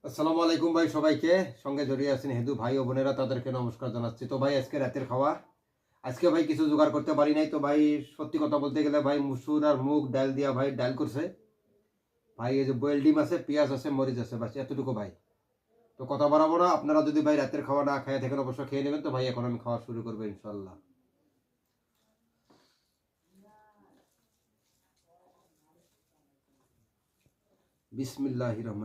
আসসালামু আলাইকুম ভাই, সবাইকে সঙ্গে জড়িয়ে আছেন হিন্দু ভাই ও বোনেরা, তাদেরকে নমস্কার জানাচ্ছি। তো ভাই আজকে রাতের খাওয়া, আজকে ভাই কিছু জোগাড় করতে পারি নাই। তো ভাই সত্যি কথা বলতে গেলে ভাই মুসুর আর মুগ ডাল দিয়া ভাই ডাল করছে ভাই। এই যে বয়েল ডিম আছে, পেঁয়াজ আছে, মরিচ আছে, বাস এতটুকু ভাই। তো কথা বাড়াবো না, আপনারা যদি ভাই রাতের খাওয়া না খেয়ে থাকেন অবশ্যই খেয়ে নেবেন। তো ভাই এখন আমি খাওয়া শুরু করবো ইনশাল্লাহ। বিসমিল্লাহির রহমানির